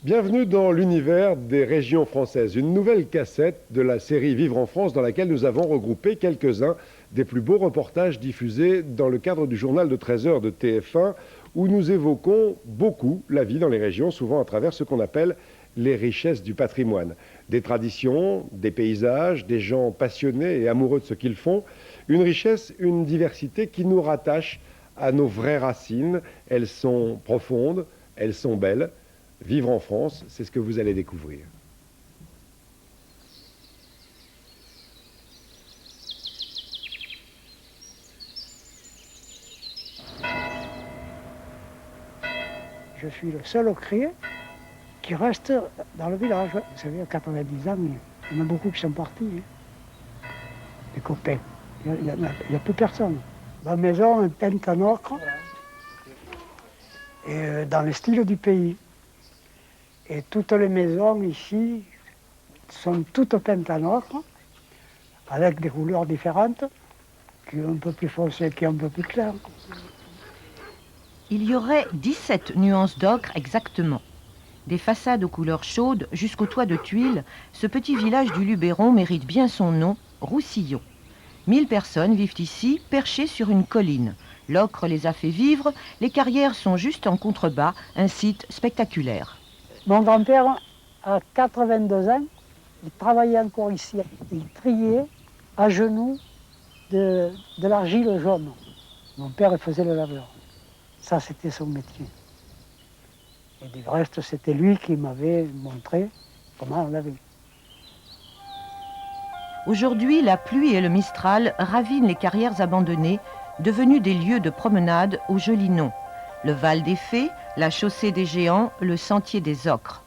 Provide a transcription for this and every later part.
Bienvenue dans l'univers des régions françaises, une nouvelle cassette de la série Vivre en France dans laquelle nous avons regroupé quelques-uns des plus beaux reportages diffusés dans le cadre du journal de 13 heures de TF1 où nous évoquons beaucoup la vie dans les régions, souvent à travers ce qu'on appelle les richesses du patrimoine. Des traditions, des paysages, des gens passionnés et amoureux de ce qu'ils font, une richesse, une diversité qui nous rattache à nos vraies racines. Elles sont profondes, elles sont belles. Vivre en France, c'est ce que vous allez découvrir. Je suis le seul occrier qui reste dans le village. Vous savez, à 90 ans, il y en a beaucoup qui sont partis. Des copains. Il n'y a plus personne. La maison est peinte en ocre et dans le style du pays. Et toutes les maisons ici sont toutes peintes en ocre, avec des couleurs différentes, qui sont un peu plus foncées, qui sont un peu plus claires. Il y aurait 17 nuances d'ocre exactement. Des façades aux couleurs chaudes jusqu'au toit de tuiles, ce petit village du Luberon mérite bien son nom, Roussillon. 1000 personnes vivent ici, perchées sur une colline. L'ocre les a fait vivre, les carrières sont juste en contrebas, un site spectaculaire. Mon grand-père, à 82 ans, il travaillait encore ici. Il triait à genoux de l'argile jaune. Mon père, il faisait le laveur. Ça, c'était son métier. Et du reste, c'était lui qui m'avait montré comment on lavait. Aujourd'hui, la pluie et le mistral ravinent les carrières abandonnées, devenues des lieux de promenade au joli nom. Le Val des Fées, la chaussée des Géants, le sentier des Ocres.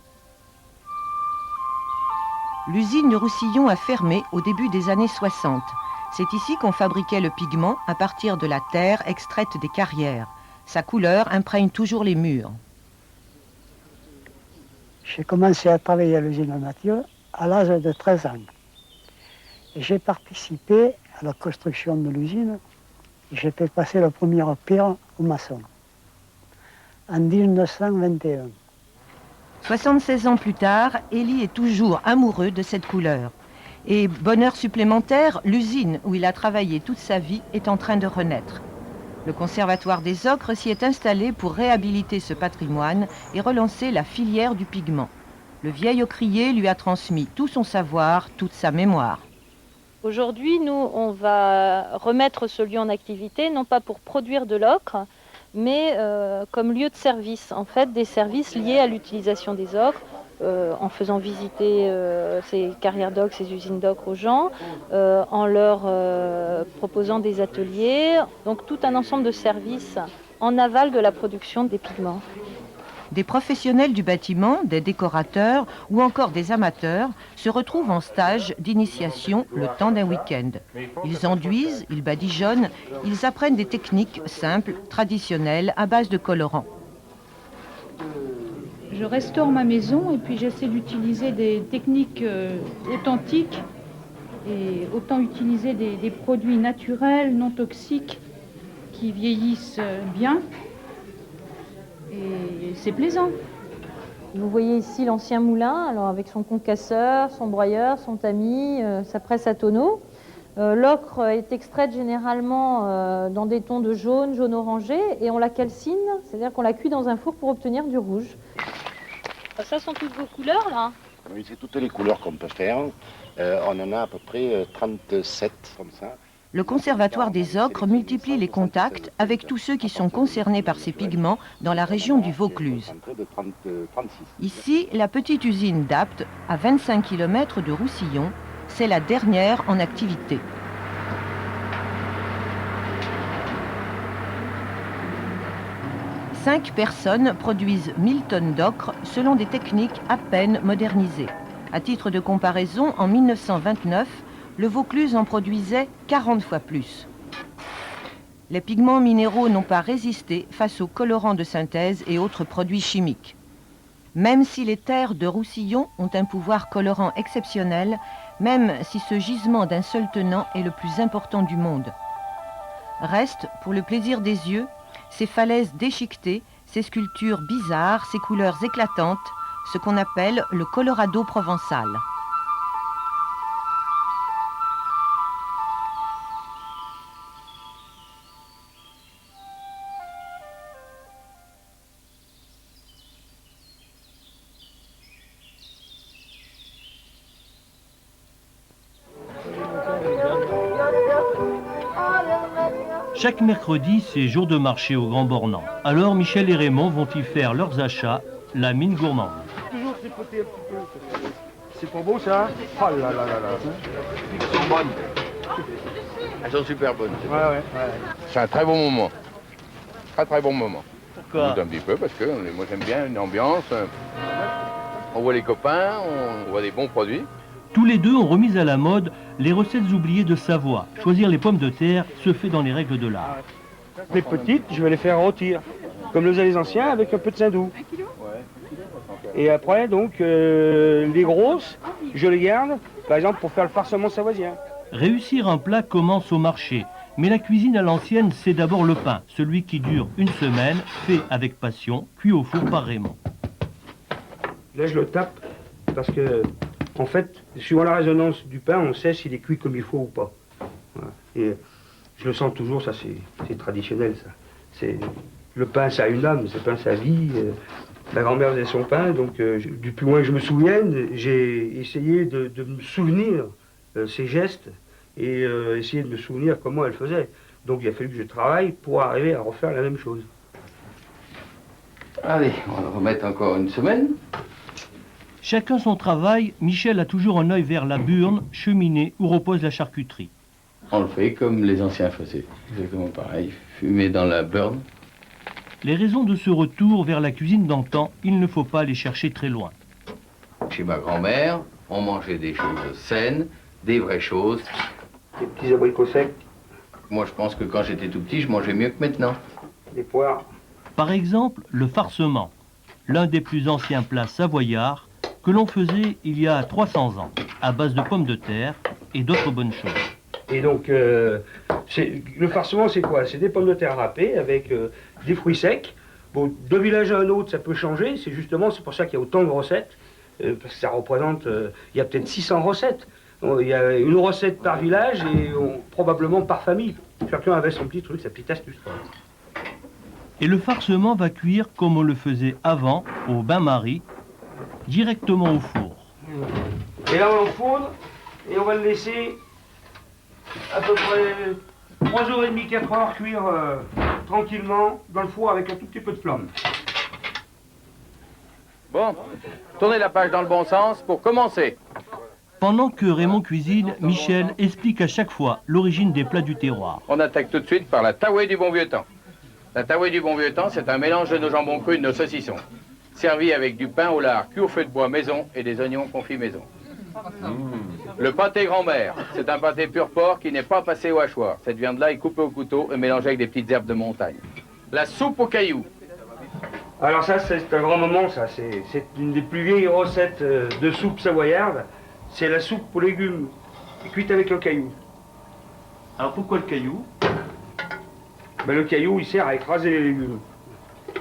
L'usine de Roussillon a fermé au début des années 60. C'est ici qu'on fabriquait le pigment à partir de la terre extraite des carrières. Sa couleur imprègne toujours les murs. J'ai commencé à travailler à l'usine de Mathieu à l'âge de 13 ans. Et j'ai participé à la construction de l'usine. J'ai fait passer la première pierre aux maçons en 1921. 76 ans plus tard, Élie est toujours amoureux de cette couleur. Et bonheur supplémentaire, l'usine où il a travaillé toute sa vie est en train de renaître. Le Conservatoire des Ocres s'y est installé pour réhabiliter ce patrimoine et relancer la filière du pigment. Le vieil ocrier lui a transmis tout son savoir, toute sa mémoire. Aujourd'hui, nous, on va remettre ce lieu en activité, non pas pour produire de l'ocre, mais comme lieu de service, en fait, des services liés à l'utilisation des ocres, en faisant visiter ces carrières d'ocre, ces usines d'ocre aux gens, en leur proposant des ateliers, donc tout un ensemble de services en aval de la production des pigments. Des professionnels du bâtiment, des décorateurs ou encore des amateurs se retrouvent en stage d'initiation le temps d'un week-end. Ils enduisent, ils badigeonnent, ils apprennent des techniques simples, traditionnelles, à base de colorants. Je restaure ma maison et puis j'essaie d'utiliser des techniques authentiques et autant utiliser des produits naturels, non toxiques, qui vieillissent bien. Et c'est plaisant. Vous voyez ici l'ancien moulin, alors avec son concasseur, son broyeur, son tamis, sa presse à tonneaux. L'ocre est extraite généralement dans des tons de jaune, jaune orangé, et on la calcine, c'est-à-dire qu'on la cuit dans un four pour obtenir du rouge. Ça sont toutes vos couleurs là? Oui, c'est toutes les couleurs qu'on peut faire. On en a à peu près 37 comme ça. Le Conservatoire des Ocres multiplie les contacts avec tous ceux qui sont concernés par ces pigments dans la région du Vaucluse. Ici, la petite usine d'Apt, à 25 km de Roussillon, c'est la dernière en activité. Cinq personnes produisent 1000 tonnes d'ocre selon des techniques à peine modernisées. À titre de comparaison, en 1929, le Vaucluse en produisait 40 fois plus. Les pigments minéraux n'ont pas résisté face aux colorants de synthèse et autres produits chimiques. Même si les terres de Roussillon ont un pouvoir colorant exceptionnel, même si ce gisement d'un seul tenant est le plus important du monde. Restent, pour le plaisir des yeux, ces falaises déchiquetées, ces sculptures bizarres, ces couleurs éclatantes, ce qu'on appelle le Colorado provençal. Chaque mercredi, c'est jour de marché au Grand Bornand. Alors Michel et Raymond vont y faire leurs achats, la mine gourmande. Toujours tripoter un petit peu. C'est pas beau ça? Oh là là là là. Elles sont bonnes. Elles sont super bonnes. Ouais. C'est un très bon moment. Très bon moment. Pourquoi? Un petit peu parce que moi j'aime bien une ambiance. On voit les copains, on voit des bons produits. Tous les deux ont remis à la mode les recettes oubliées de Savoie. Choisir les pommes de terre se fait dans les règles de l'art. Les petites, je vais les faire rôtir, comme le faisaient les anciens, avec un peu de saindoux. Et après, donc, les grosses, je les garde, par exemple, pour faire le farcement savoisien. Réussir un plat commence au marché. Mais la cuisine à l'ancienne, c'est d'abord le pain, celui qui dure une semaine, fait avec passion, cuit au four par Raymond. Là, je le tape, parce que, en fait, suivant la résonance du pain, on sait s'il est cuit comme il faut ou pas. Voilà. Et je le sens toujours, ça c'est traditionnel, ça. Le pain, ça a une âme, le pain, ça a vie. Ma grand-mère faisait son pain, donc du plus loin que je me souvienne, j'ai essayé de me souvenir ses gestes et essayer de me souvenir comment elle faisait. Donc il a fallu que je travaille pour arriver à refaire la même chose. Allez, on va remettre encore une semaine. Chacun son travail, Michel a toujours un œil vers la burne, cheminée où repose la charcuterie. On le fait comme les anciens faisaient, exactement pareil, fumer dans la burne. Les raisons de ce retour vers la cuisine d'antan, il ne faut pas les chercher très loin. Chez ma grand-mère, on mangeait des choses saines, des vraies choses. Des petits abricots secs, Moi, je pense que quand j'étais tout petit, je mangeais mieux que maintenant. des poires. Par exemple, le farcement, l'un des plus anciens plats savoyards que l'on faisait il y a 300 ans, à base de pommes de terre et d'autres bonnes choses. Et donc, le farcement, c'est quoi? C'est des pommes de terre râpées avec des fruits secs. Bon, d'un village à un autre, ça peut changer. C'est pour ça qu'il y a autant de recettes. Parce que ça représente, il y a peut-être 600 recettes. Il y a une recette par village et probablement par famille. Chacun avait son petit truc, sa petite astuce. Et le farcement va cuire comme on le faisait avant, au bain-marie, directement au four. Et là, on l'enfourne et on va le laisser à peu près 3h30, 4h cuire tranquillement dans le four avec un tout petit peu de flamme. Bon, tournez la page dans le bon sens pour commencer. Pendant que Raymond cuisine, Michel explique à chaque fois l'origine des plats du terroir. On attaque tout de suite par la taouée du bon vieux temps. La taouée du bon vieux temps, c'est un mélange de nos jambons crus et de nos saucissons. Servi avec du pain au lard cuit au feu de bois maison et des oignons confits maison. Le pâté grand-mère, c'est un pâté pur porc qui n'est pas passé au hachoir. Cette viande-là est coupée au couteau et mélangée avec des petites herbes de montagne. La soupe aux cailloux. Alors ça, c'est un grand moment, ça. C'est une des plus vieilles recettes de soupe savoyarde. C'est la soupe aux légumes, cuite avec le caillou. Alors pourquoi le caillou? Ben, le caillou, il sert à écraser les légumes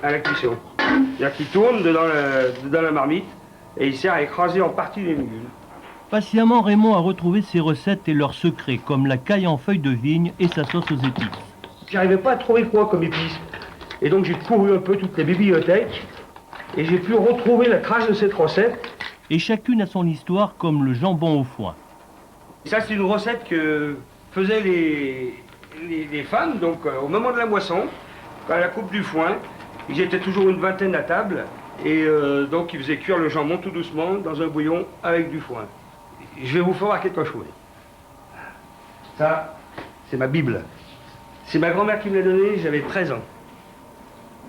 à la cuisson. C'est-à-dire qu'il tourne dans la marmite et il sert à écraser en partie les légumes. Patiemment, Raymond a retrouvé ses recettes et leurs secrets, comme la caille en feuilles de vigne et sa sauce aux épices. J'arrivais pas à trouver quoi comme épices. Et donc j'ai couru un peu toutes les bibliothèques et j'ai pu retrouver la trace de cette recette. Et chacune a son histoire, comme le jambon au foin. Ça, c'est une recette que faisaient les femmes, donc au moment de la moisson, à la coupe du foin. Ils étaient toujours une vingtaine à table, et donc ils faisaient cuire le jambon tout doucement dans un bouillon avec du foin. Je vais vous faire voir quelque chose. Ça, c'est ma Bible. C'est ma grand-mère qui me l'a donnée, j'avais 13 ans.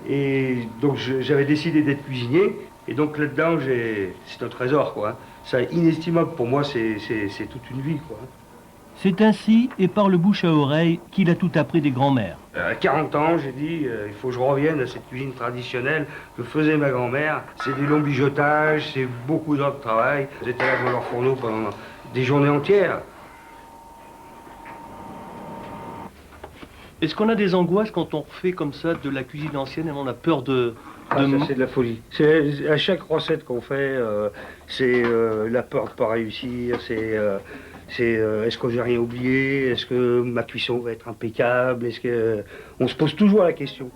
Et donc j'avais décidé d'être cuisinier. Et donc là-dedans, c'est un trésor, quoi. C'est inestimable pour moi, c'est toute une vie, quoi. C'est ainsi, et par le bouche à oreille, qu'il a tout appris des grands-mères. À 40 ans, j'ai dit, il faut que je revienne à cette cuisine traditionnelle que faisait ma grand-mère. C'est des longs bijotages, c'est beaucoup d'heures de travail. J'étais là devant leur fourneau pendant des journées entières. Est-ce qu'on a des angoisses quand on fait comme ça de la cuisine ancienne et on a peur de Ah, ça, c'est de la folie. À chaque recette qu'on fait, c'est la peur de ne pas réussir, est-ce que j'ai rien oublié, est-ce que ma cuisson va être impeccable, on se pose toujours la question.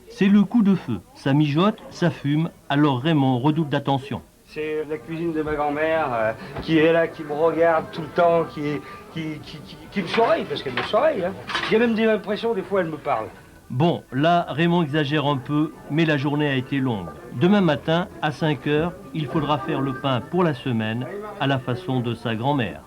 C'est le coup de feu. Ça mijote, ça fume, alors Raymond redouble d'attention. C'est la cuisine de ma grand-mère qui est là, qui me regarde tout le temps, qui me surveille, parce qu'elle me surveille. Hein. J'ai même des impressions, des fois, elle me parle. Bon, là, Raymond exagère un peu, mais la journée a été longue. Demain matin, à 5 heures, il faudra faire le pain pour la semaine, à la façon de sa grand-mère.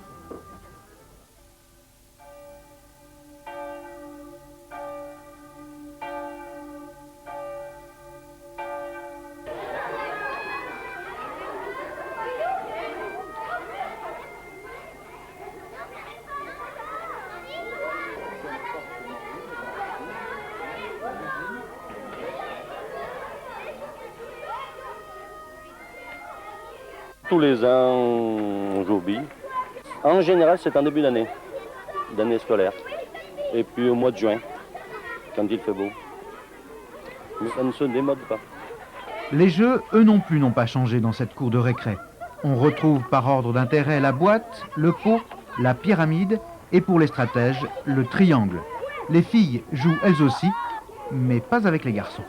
Tous les ans, on joue aux billes. En général, c'est en début d'année scolaire. Et puis au mois de juin, quand il fait beau. Mais ça ne se démode pas. Les jeux, eux non plus, n'ont pas changé dans cette cour de récré. On retrouve par ordre d'intérêt la boîte, le pot, la pyramide et pour les stratèges, le triangle. Les filles jouent elles aussi, mais pas avec les garçons.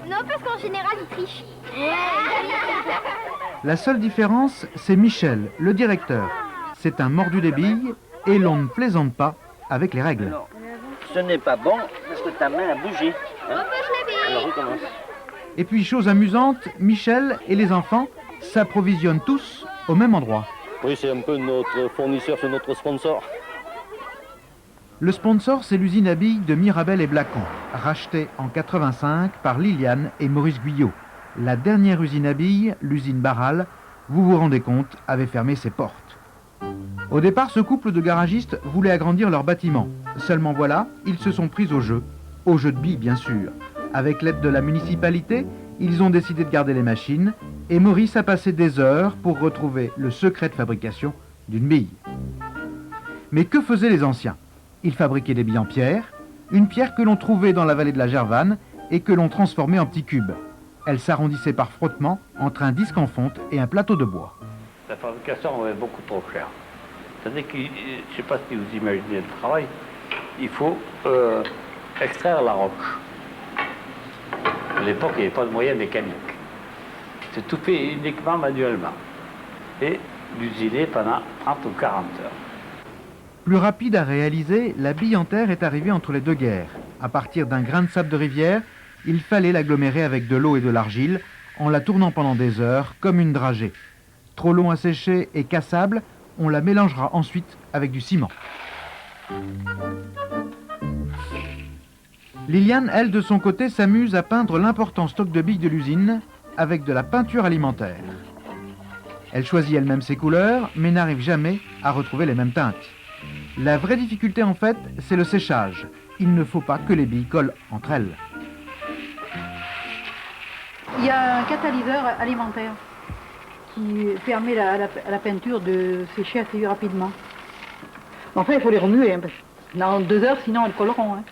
Non, parce qu'en général, ils trichent. La seule différence, c'est Michel, le directeur. C'est un mordu des billes et l'on ne plaisante pas avec les règles. Non, ce n'est pas bon parce que ta main a bougé. Hein? Alors recommence. Et puis, chose amusante, Michel et les enfants s'approvisionnent tous au même endroit. Oui, c'est un peu notre fournisseur, c'est notre sponsor. Le sponsor, c'est l'usine à billes de Mirabel et Blacon, rachetée en 85 par Liliane et Maurice Guyot. La dernière usine à billes, l'usine Barral, vous vous rendez compte, avait fermé ses portes. Au départ, ce couple de garagistes voulait agrandir leur bâtiment. Seulement voilà, ils se sont pris au jeu de billes bien sûr. Avec l'aide de la municipalité, ils ont décidé de garder les machines et Maurice a passé des heures pour retrouver le secret de fabrication d'une bille. Mais que faisaient les anciens? Ils fabriquaient des billes en pierre, une pierre que l'on trouvait dans la vallée de la Gervanne et que l'on transformait en petits cubes. Elle s'arrondissait par frottement entre un disque en fonte et un plateau de bois. La fabrication est beaucoup trop chère. C'est-à-dire que, je ne sais pas si vous imaginez le travail, il faut extraire la roche. À l'époque, il n'y avait pas de moyens mécaniques. C'est tout fait uniquement manuellement. Et l'usiner pendant 30 ou 40 heures. Plus rapide à réaliser, la bille en terre est arrivée entre les deux guerres. À partir d'un grain de sable de rivière, il fallait l'agglomérer avec de l'eau et de l'argile, en la tournant pendant des heures, comme une dragée. Trop long à sécher et cassable, on la mélangera ensuite avec du ciment. Liliane, elle, de son côté, s'amuse à peindre l'important stock de billes de l'usine avec de la peinture alimentaire. Elle choisit elle-même ses couleurs, mais n'arrive jamais à retrouver les mêmes teintes. La vraie difficulté, en fait, c'est le séchage. Il ne faut pas que les billes collent entre elles. Il y a un catalyseur alimentaire qui permet à la peinture de sécher assez rapidement. Enfin, il faut les remuer, hein, parce que dans 2 heures, sinon elles colleront. Hein.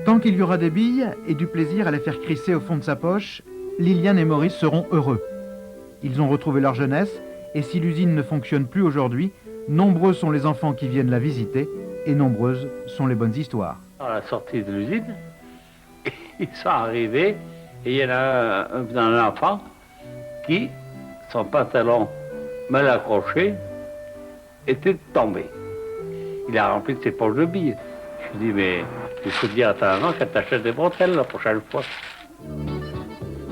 Tant qu'il y aura des billes et du plaisir à les faire crisser au fond de sa poche, Liliane et Maurice seront heureux. Ils ont retrouvé leur jeunesse, et si l'usine ne fonctionne plus aujourd'hui, nombreux sont les enfants qui viennent la visiter, et nombreuses sont les bonnes histoires. À la sortie de l'usine, ils sont arrivés, et il y en a un enfant qui, son pantalon mal accroché, était tombé. Il a rempli de ses poches de billes. Je lui dis, mais il faut dire à ta maman qu'elle t'achète des bretelles la prochaine fois.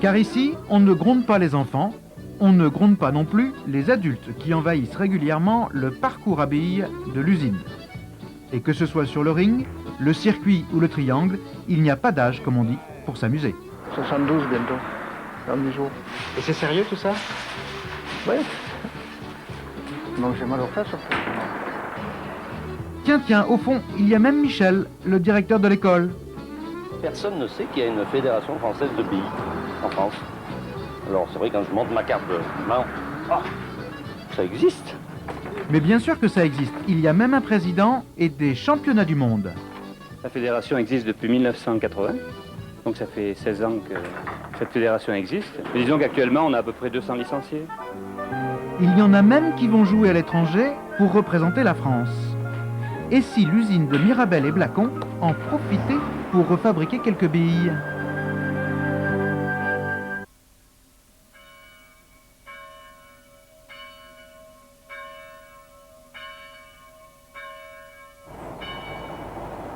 Car ici, on ne gronde pas les enfants, on ne gronde pas non plus les adultes qui envahissent régulièrement le parcours à billes de l'usine. Et que ce soit sur le ring, le circuit ou le triangle, il n'y a pas d'âge, comme on dit, pour s'amuser. 72 bientôt, dans 10 jours. Et c'est sérieux tout ça? Oui. Donc j'ai mal aux fesses. Tiens, au fond, il y a même Michel, le directeur de l'école. Personne ne sait qu'il y a une fédération française de billes en France. Alors c'est vrai, quand je monte ma carte de... Non, ça existe. Mais bien sûr que ça existe. Il y a même un président et des championnats du monde. La fédération existe depuis 1980, donc ça fait 16 ans que cette fédération existe. Mais disons qu'actuellement, on a à peu près 200 licenciés. Il y en a même qui vont jouer à l'étranger pour représenter la France. Et si l'usine de Mirabel et Blacon en profitait pour refabriquer quelques billes?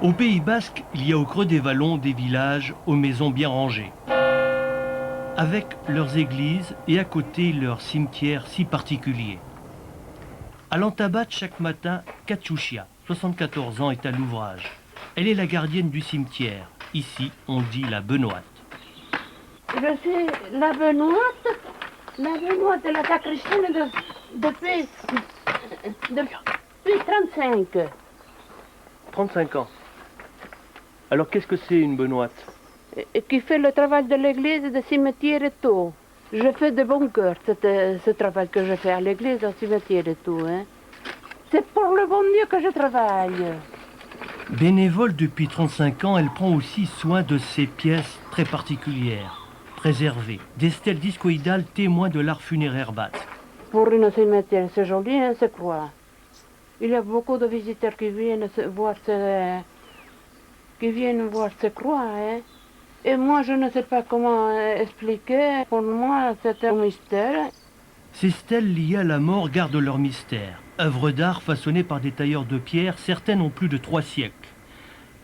Au Pays Basque, il y a au creux des vallons des villages aux maisons bien rangées, avec leurs églises et à côté leurs cimetières si particuliers. À l'Antabat, chaque matin, Katchouchia, 74 ans, est à l'ouvrage. Elle est la gardienne du cimetière. Ici, on dit la Benoîte. Je suis la Benoîte de la sacristaine depuis 35. 35 ans. Alors qu'est-ce que c'est une Benoîte? Qui fait le travail de l'église, de cimetière et tout. Je fais de bon cœur ce travail que je fais à l'église, au cimetière et tout. Hein. C'est pour le bon Dieu que je travaille. Bénévole depuis 35 ans, elle prend aussi soin de ces pièces très particulières, préservées, des stèles discoïdales témoins de l'art funéraire basque. Pour une cimetière, c'est joli, hein, c'est quoi. Il y a beaucoup de visiteurs qui viennent voir ces croix. Hein. Et moi, je ne sais pas comment expliquer. Pour moi, c'est un mystère. Ces stèles liées à la mort gardent leur mystère. Œuvres d'art façonnées par des tailleurs de pierre, certaines ont plus de 3 siècles.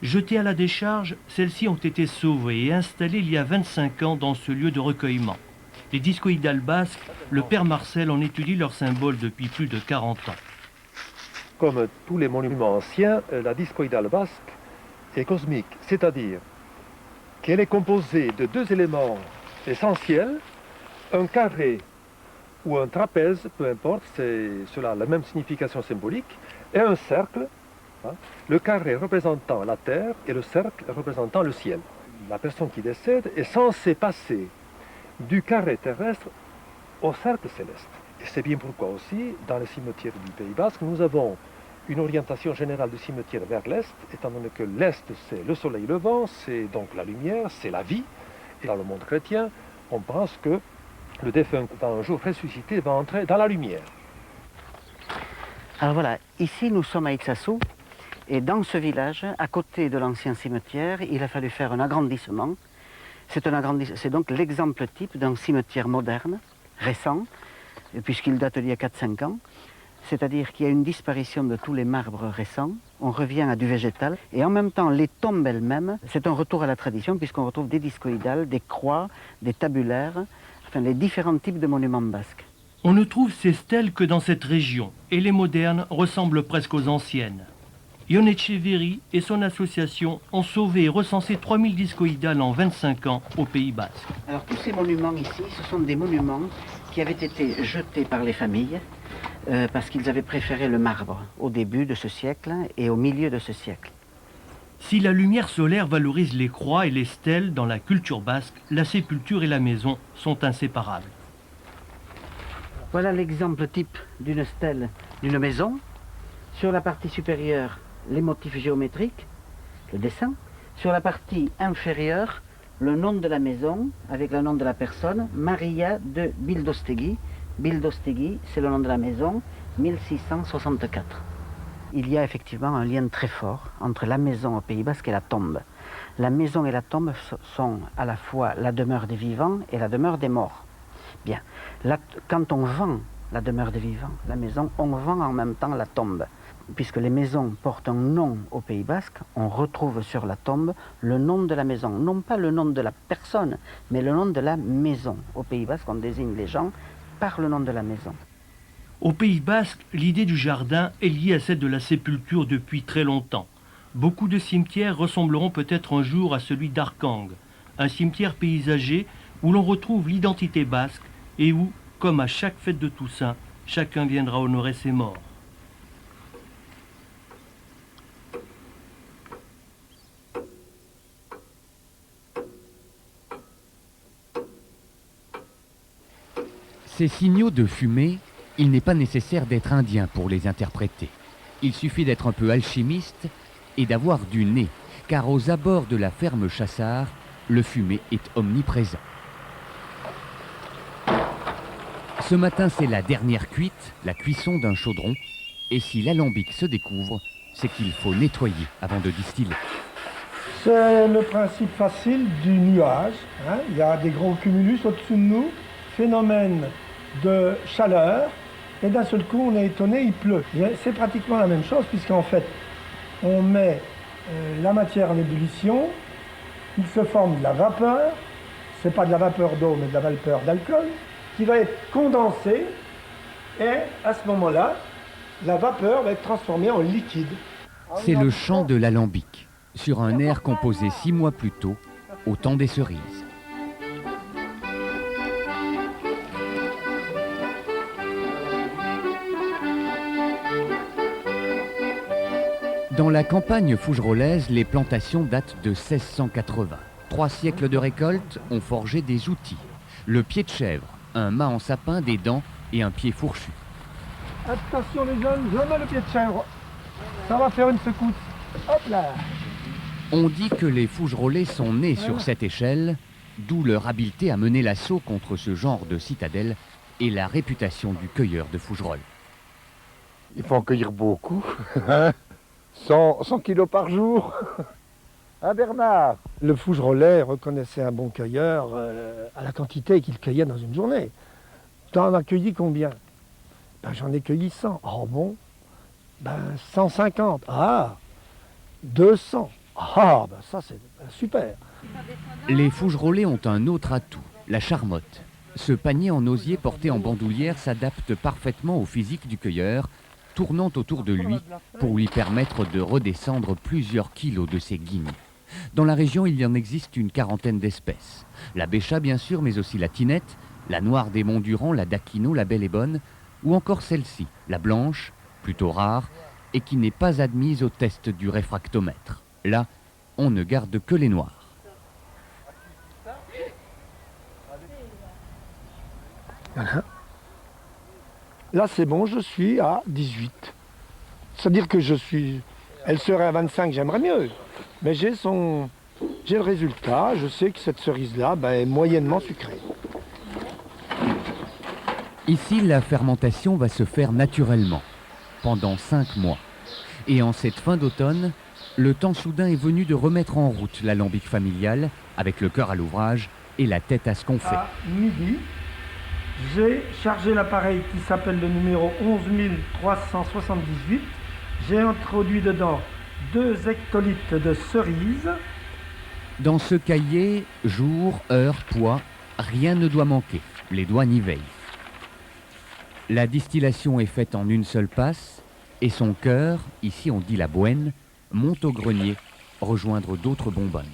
Jetées à la décharge, celles-ci ont été sauvées et installées il y a 25 ans dans ce lieu de recueillement. Les discoïdales basques, le père Marcel en étudie leurs symboles depuis plus de 40 ans. Comme tous les monuments anciens, la discoïdale basque est cosmique, c'est-à-dire qu'elle est composée de 2 éléments essentiels, un carré ou un trapèze, peu importe, cela a la même signification symbolique, et un cercle, hein, le carré représentant la terre et le cercle représentant le ciel. La personne qui décède est censée passer du carré terrestre au cercle céleste. Et c'est bien pourquoi aussi, dans les cimetières du Pays Basque, nous avons une orientation générale du cimetière vers l'Est, étant donné que l'Est, c'est le soleil levant, c'est donc la lumière, c'est la vie. Et dans le monde chrétien, on pense que le défunt va un jour ressusciter, va entrer dans la lumière. Alors voilà, ici nous sommes à Ixassou, et dans ce village, à côté de l'ancien cimetière, il a fallu faire un agrandissement. C'est donc l'exemple type d'un cimetière moderne, récent, puisqu'il date d'il y a 4-5 ans. C'est-à-dire qu'il y a une disparition de tous les marbres récents, on revient à du végétal, et en même temps, les tombes elles-mêmes, c'est un retour à la tradition, puisqu'on retrouve des discoïdales, des croix, des tabulaires, enfin les différents types de monuments basques. On ne trouve ces stèles que dans cette région, et les modernes ressemblent presque aux anciennes. Ion Etcheverry et son association ont sauvé et recensé 3000 discoïdales en 25 ans au Pays Basque. Alors tous ces monuments ici, ce sont des monuments qui avaient été jetés par les familles, parce qu'ils avaient préféré le marbre au début de ce siècle et au milieu de ce siècle. Si la lumière solaire valorise les croix et les stèles dans la culture basque, la sépulture et la maison sont inséparables. Voilà l'exemple type d'une stèle d'une maison. Sur la partie supérieure, les motifs géométriques, le dessin. Sur la partie inférieure, le nom de la maison avec le nom de la personne, Maria de Bildostegui. Bildostegui, c'est le nom de la maison, 1664. Il y a effectivement un lien très fort entre la maison au Pays Basque et la tombe. La maison et la tombe sont à la fois la demeure des vivants et la demeure des morts. Bien, quand on vend la demeure des vivants, la maison, on vend en même temps la tombe. Puisque les maisons portent un nom au Pays Basque, on retrouve sur la tombe le nom de la maison. Non pas le nom de la personne, mais le nom de la maison. Au Pays Basque, on désigne les gens par le nom de la maison. Au Pays Basque, l'idée du jardin est liée à celle de la sépulture depuis très longtemps. Beaucoup de cimetières ressembleront peut-être un jour à celui d'Arkang, un cimetière paysager où l'on retrouve l'identité basque et où, comme à chaque fête de Toussaint, chacun viendra honorer ses morts. Ces signaux de fumée Il n'est pas nécessaire d'être indien pour les interpréter. Il suffit d'être un peu alchimiste et d'avoir du nez, car aux abords de la ferme Chassard, le fumet est omniprésent. Ce matin, c'est la dernière cuite, la cuisson d'un chaudron, et si l'alambic se découvre, c'est qu'il faut nettoyer avant de distiller. C'est le principe facile du nuage. Hein. Il y a des gros cumulus au-dessus de nous, phénomène de chaleur, et d'un seul coup on est étonné, il pleut. C'est pratiquement la même chose, puisqu'en fait on met la matière en ébullition, il se forme de la vapeur, c'est pas de la vapeur d'eau mais de la vapeur d'alcool, qui va être condensée, et à ce moment-là, la vapeur va être transformée en liquide. C'est le chant de l'alambic, sur un air composé 6 mois plus tôt, au temps des cerises. Dans la campagne fougerolaise, les plantations datent de 1680. 3 siècles de récolte ont forgé des outils. Le pied de chèvre, un mât en sapin, des dents et un pied fourchu. Attention les jeunes, je mets le pied de chèvre. Ça va faire une secousse. Hop là. On dit que les fougerolais sont nés sur cette échelle, d'où leur habileté à mener l'assaut contre ce genre de citadelle et la réputation du cueilleur de fougerolles. Il faut en cueillir beaucoup, hein. 100 kilos par jour. Hein Bernard? Le fougerolais reconnaissait un bon cueilleur à la quantité qu'il cueillait dans une journée. T'en as cueilli combien? Ben, j'en ai cueilli 100. Oh bon? Ben 150. Ah 200. Ah ben ça c'est super. Les fougerolais ont un autre atout, la charmotte. Ce panier en osier porté en bandoulière s'adapte parfaitement au physique du cueilleur, tournant autour de lui pour lui permettre de redescendre plusieurs kilos de ses guignes. Dans la région, il y en existe une quarantaine d'espèces. La bécha, bien sûr, mais aussi la tinette, la noire des monts Durand, la daquino, la belle et bonne, ou encore celle-ci, la blanche, plutôt rare, et qui n'est pas admise au test du réfractomètre. Là, on ne garde que les noirs. Voilà. Là, c'est bon, je suis à 18. C'est-à-dire que elle serait à 25, j'aimerais mieux. Mais j'ai le résultat, je sais que cette cerise-là est moyennement sucrée. Ici, la fermentation va se faire naturellement, pendant 5 mois. Et en cette fin d'automne, le temps soudain est venu de remettre en route l'alambic familial, avec le cœur à l'ouvrage et la tête à ce qu'on fait. À midi, j'ai chargé l'appareil qui s'appelle le numéro 11378. J'ai introduit dedans 2 hectolitres de cerises. Dans ce cahier, jour, heure, poids, rien ne doit manquer. Les douanes y veillent. La distillation est faite en une seule passe et son cœur, ici on dit la bouenne, monte au grenier, rejoindre d'autres bonbonnes.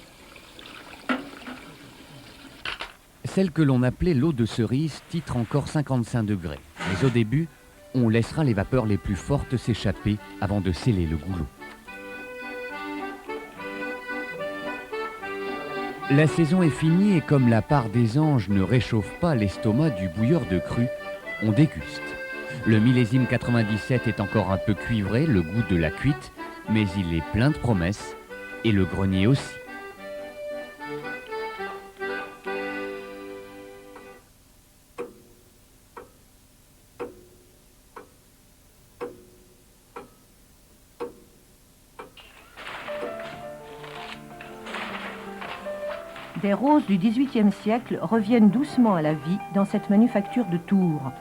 Celle que l'on appelait l'eau de cerise titre encore 55 degrés. Mais au début, on laissera les vapeurs les plus fortes s'échapper avant de sceller le goulot. La saison est finie et comme la part des anges ne réchauffe pas l'estomac du bouilleur de cru, on déguste. Le millésime 97 est encore un peu cuivré, le goût de la cuite, mais il est plein de promesses, et le grenier aussi. Des roses du XVIIIe siècle reviennent doucement à la vie dans cette manufacture de Tours.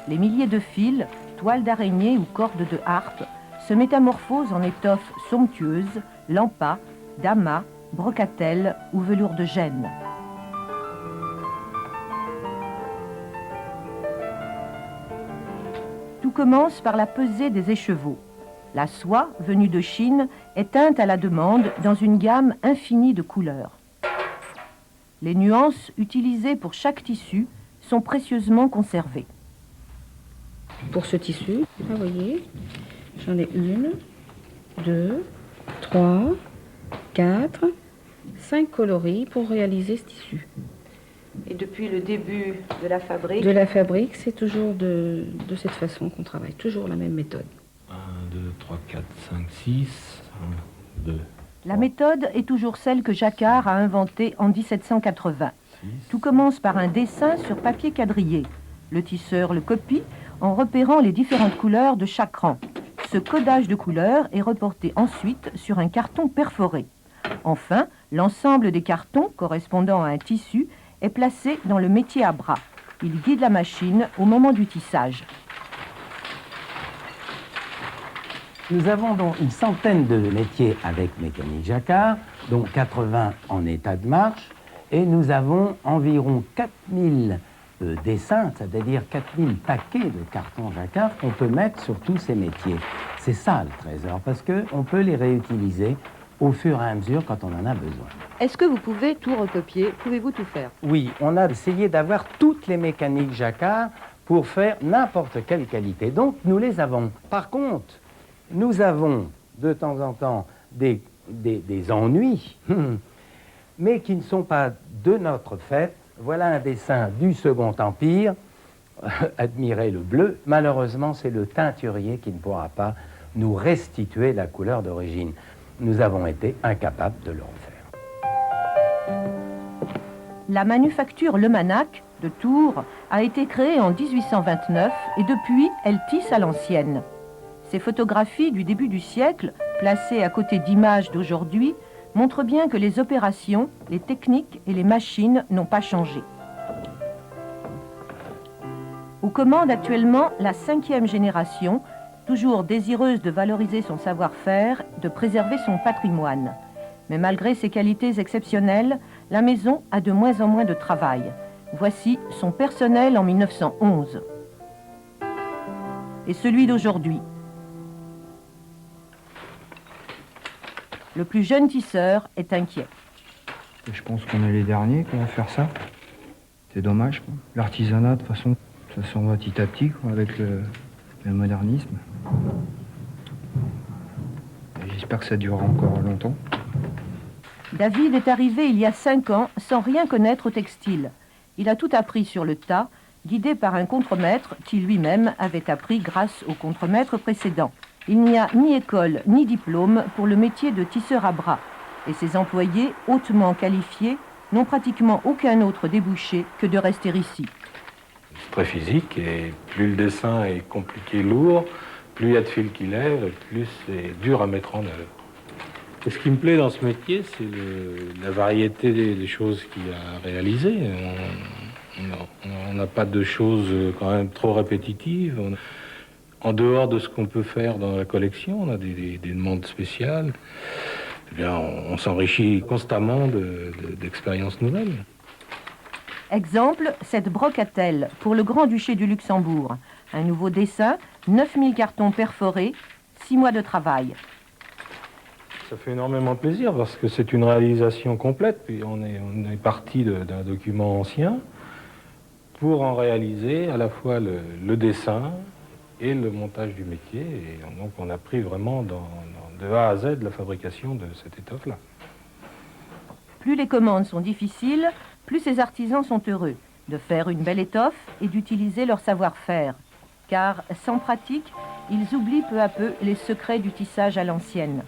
Les milliers de fils, toiles d'araignée ou cordes de harpe se métamorphosent en étoffes somptueuses, lampas, damas, brocatelles ou velours de gêne. Tout commence par la pesée des écheveaux. La soie, venue de Chine, est teinte à la demande dans une gamme infinie de couleurs. Les nuances utilisées pour chaque tissu sont précieusement conservées. Pour ce tissu, vous voyez, j'en ai 1, 2, 3, 4, 5 coloris pour réaliser ce tissu. Et depuis le début de la fabrique? De la fabrique, c'est toujours de cette façon qu'on travaille, toujours la même méthode. 1, 2, 3, 4, 5, 6, 1, 2. La méthode est toujours celle que Jacquard a inventée en 1780. Tout commence par un dessin sur papier quadrillé. Le tisseur le copie en repérant les différentes couleurs de chaque rang. Ce codage de couleurs est reporté ensuite sur un carton perforé. Enfin, l'ensemble des cartons correspondant à un tissu est placé dans le métier à bras. Il guide la machine au moment du tissage. Nous avons donc une centaine de métiers avec mécanique Jacquard, dont 80 en état de marche, et nous avons environ 4000 dessins, c'est-à-dire 4000 paquets de cartons Jacquard qu'on peut mettre sur tous ces métiers. C'est ça le trésor, parce qu'on peut les réutiliser au fur et à mesure quand on en a besoin. Est-ce que vous pouvez tout recopier? Pouvez-vous tout faire? Oui, on a essayé d'avoir toutes les mécaniques Jacquard pour faire n'importe quelle qualité. Donc nous les avons. Par contre, nous avons de temps en temps des ennuis, mais qui ne sont pas de notre fait. Voilà un dessin du Second Empire. Admirez le bleu. Malheureusement, c'est le teinturier qui ne pourra pas nous restituer la couleur d'origine. Nous avons été incapables de le refaire. La manufacture Le Manac de Tours a été créée en 1829 et depuis, elle tisse à l'ancienne. Ces photographies du début du siècle, placées à côté d'images d'aujourd'hui, montrent bien que les opérations, les techniques et les machines n'ont pas changé. Aux commandes actuellement la 5e génération, toujours désireuse de valoriser son savoir-faire, de préserver son patrimoine. Mais malgré ses qualités exceptionnelles, la maison a de moins en moins de travail. Voici son personnel en 1911. Et celui d'aujourd'hui. Le plus jeune tisseur est inquiet. Je pense qu'on est les derniers qui vont faire ça. C'est dommage, quoi. L'artisanat, de toute façon, ça s'en va petit à petit, quoi, avec le modernisme. J'espère que ça durera encore longtemps. David est arrivé il y a 5 ans sans rien connaître au textile. Il a tout appris sur le tas, guidé par un contremaître qui lui-même avait appris grâce au contremaître précédent. Il n'y a ni école ni diplôme pour le métier de tisseur à bras. Et ses employés, hautement qualifiés, n'ont pratiquement aucun autre débouché que de rester ici. C'est très physique et plus le dessin est compliqué, lourd, plus il y a de fils qui lèvent, plus c'est dur à mettre en œuvre. Et ce qui me plaît dans ce métier, c'est la variété des choses qu'il y a à réaliser. On n'a pas de choses quand même trop répétitives. En dehors de ce qu'on peut faire dans la collection, on a des demandes spéciales. Eh bien, on s'enrichit constamment d'expériences nouvelles. Exemple, cette brocatelle pour le Grand-Duché du Luxembourg. Un nouveau dessin, 9000 cartons perforés, 6 mois de travail. Ça fait énormément plaisir parce que c'est une réalisation complète. Puis on est parti d'un document ancien pour en réaliser à la fois le dessin et le montage du métier. Et donc on a pris vraiment de A à Z la fabrication de cette étoffe-là. Plus les commandes sont difficiles, plus ces artisans sont heureux de faire une belle étoffe et d'utiliser leur savoir-faire. Car sans pratique, ils oublient peu à peu les secrets du tissage à l'ancienne.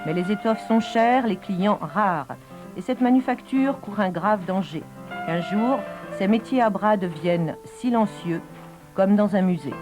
Mais les étoffes sont chères, les clients rares. Et cette manufacture court un grave danger. Un jour, ces métiers à bras deviennent silencieux, comme dans un musée.